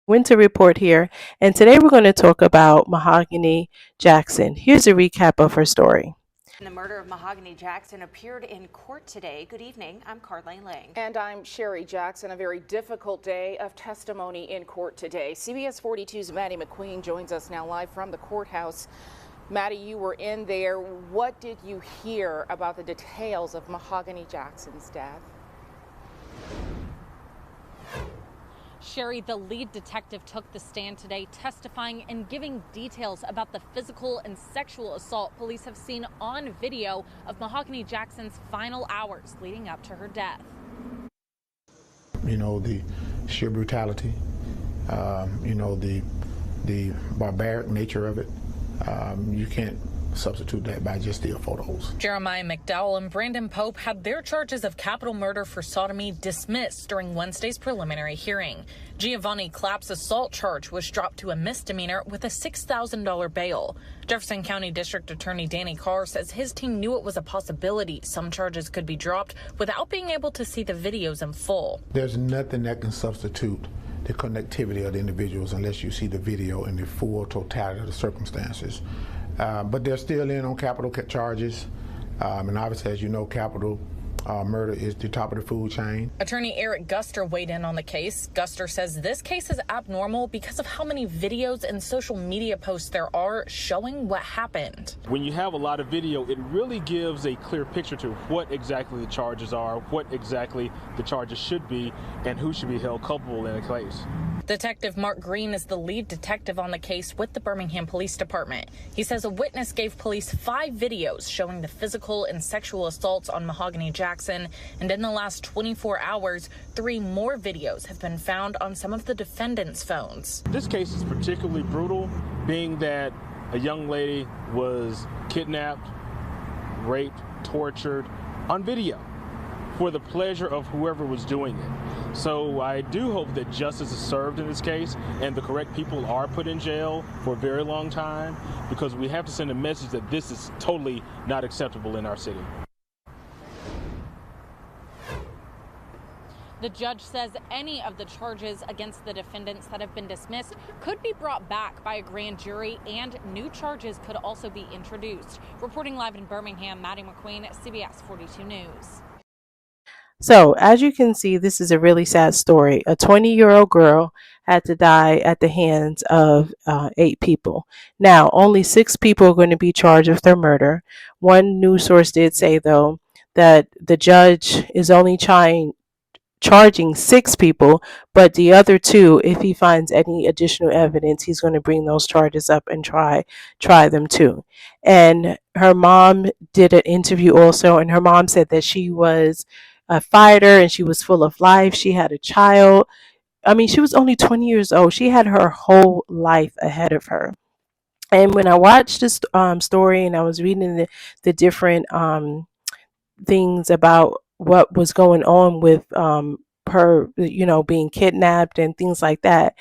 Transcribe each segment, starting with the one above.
Winter Report here, and today we're going to talk about Mahogany Jackson. Here's a recap of her story. The murder of Mahogany Jackson appeared in court today. Good evening. I'm Carlene Lang. And I'm Sherry Jackson. A very difficult day of testimony in court today. CBS 42's Maddie McQueen joins us now live from the courthouse. Maddie, you were in there. What did you hear about the details of Mahogany Jackson's death? Sherry, the lead detective, took the stand today testifying and giving details about the physical and sexual assault police have seen on video of Mahogany Jackson's final hours leading up to her death. You know, the sheer brutality, you know, the barbaric nature of it. You can't substitute that by just still photos. Jeremiah McDowell and Brandon Pope had their charges of capital murder for sodomy dismissed during Wednesday's preliminary hearing. Giovanni Clapp's assault charge was dropped to a misdemeanor with a $6,000 bail. Jefferson County District Attorney Danny Carr says his team knew it was a possibility some charges could be dropped without being able to see the videos in full. There's nothing that can substitute the connectivity of the individuals unless you see the video in the full totality of the circumstances. But they're still in on capital charges. And obviously, as you know, capital murder is the top of the food chain. Attorney Eric Guster weighed in on the case. Guster says this case is abnormal because of how many videos and social media posts there are showing what happened. When you have a lot of video, it really gives a clear picture to what exactly the charges are, what exactly the charges should be, and who should be held culpable in a case. Detective Mark Green is the lead detective on the case with the Birmingham Police Department. He says a witness gave police 5 videos showing the physical and sexual assaults on Mahogany Jackson, and in the last 24 hours, 3 more videos have been found on some of the defendants' phones. This case is particularly brutal, being that a young lady was kidnapped, raped, tortured on video for the pleasure of whoever was doing it. So I do hope that justice is served in this case and the correct people are put in jail for a very long time, because we have to send a message that this is totally not acceptable in our city. The judge says any of the charges against the defendants that have been dismissed could be brought back by a grand jury, and new charges could also be introduced. Reporting live in Birmingham, Maddie McQueen, CBS 42 News. So, as you can see, this is a really sad story. A 20-year-old girl had to die at the hands of 8 people. Now, only 6 people are going to be charged with their murder. One news source did say, though, that the judge is only charging 6 people, but the other 2, if he finds any additional evidence, he's going to bring those charges up and try them too. And her mom did an interview also, and her mom said that she was a fighter and she was full of life. She had a child. I mean, she was only 20 years old. She had her whole life ahead of her. And when I watched this story and I was reading the different things about what was going on with her, you know, being kidnapped and things like that,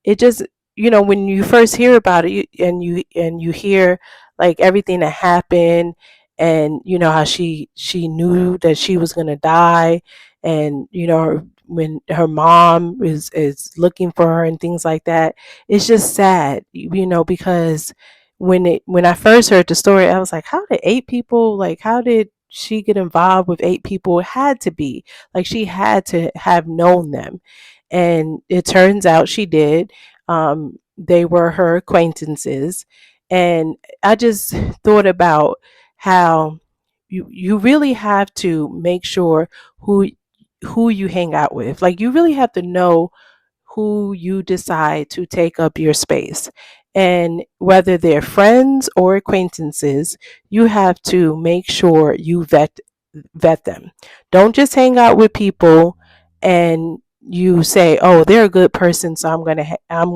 it just, you know, when you first hear about it and you hear like everything that happened, and you know how she knew that she was going to die, and you know when her mom is looking for her and things like that, it's just sad, you know, because when I first heard the story, I was like, how did 8 people, like how did she get involved with 8 people? It had to be like she had to have known them, and it turns out she did. They were her acquaintances, and I just thought about how you really have to make sure who you hang out with. Like you really have to know who you decide to take up your space. And whether they're friends or acquaintances, you have to make sure you vet them. Don't just hang out with people and you say, "Oh, they're a good person, so I'm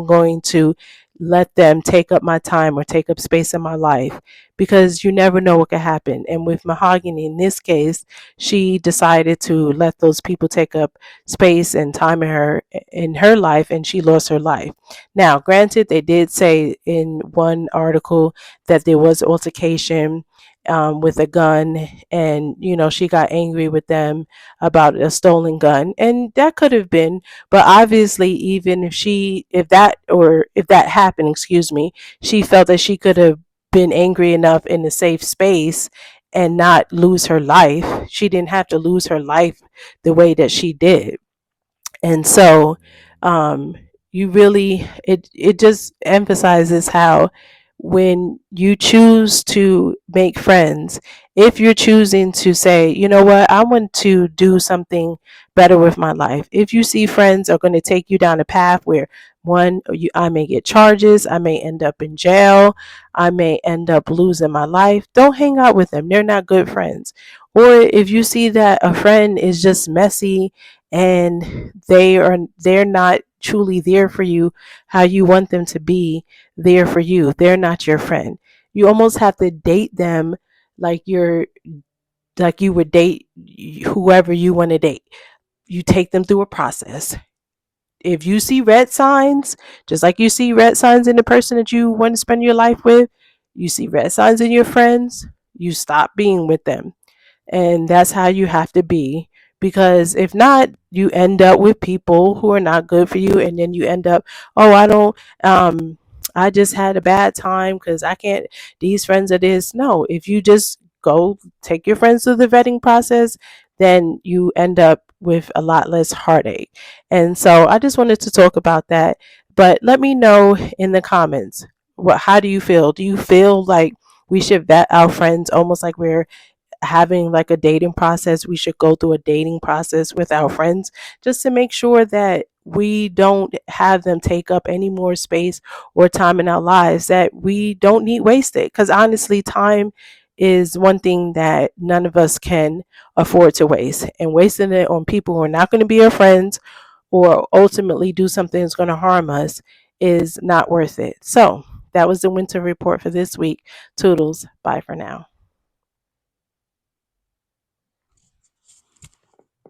going to let them take up my time or take up space in my life," because you never know what could happen. And with Mahogany, in this case, she decided to let those people take up space and time in her life, and she lost her life. Now, granted, they did say in one article that there was altercation with a gun, and she got angry with them about a stolen gun, and that could have been. But obviously, even if that happened, excuse me, she felt that she could have been angry enough in a safe space and not lose her life. She didn't have to lose her life the way that she did. And so, um, you really, it just emphasizes how when you choose to make friends, if you're choosing to say, you know what, I want to do something better with my life. If you see friends are going to take you down a path where I may get charges, I may end up in jail, I may end up losing my life, don't hang out with them. They're not good friends. Or if you see that a friend is just messy and they're not truly there for you how you want them to be there for you, they're not your friend. You almost have to date them like you would date whoever you want to date. You take them through a process. If you see red signs, just like you see red signs in the person that you want to spend your life with, you see red signs in your friends, you stop being with them. And that's how you have to be, because if not, you end up with people who are not good for you, and then you end up, oh, I just had a bad time because I can't, these friends are this. No, if you just go take your friends through the vetting process, then you end up with a lot less heartache. And so I just wanted to talk about that. But let me know in the comments, how do you feel? Do you feel like we should vet our friends almost like we're having like a dating process? We should go through a dating process with our friends just to make sure that we don't have them take up any more space or time in our lives that we don't need wasted. Because honestly, time is one thing that none of us can afford to waste, and wasting it on people who are not going to be our friends or ultimately do something that's going to harm us is not worth it. So that was the winter report for this week. Toodles. Bye for now.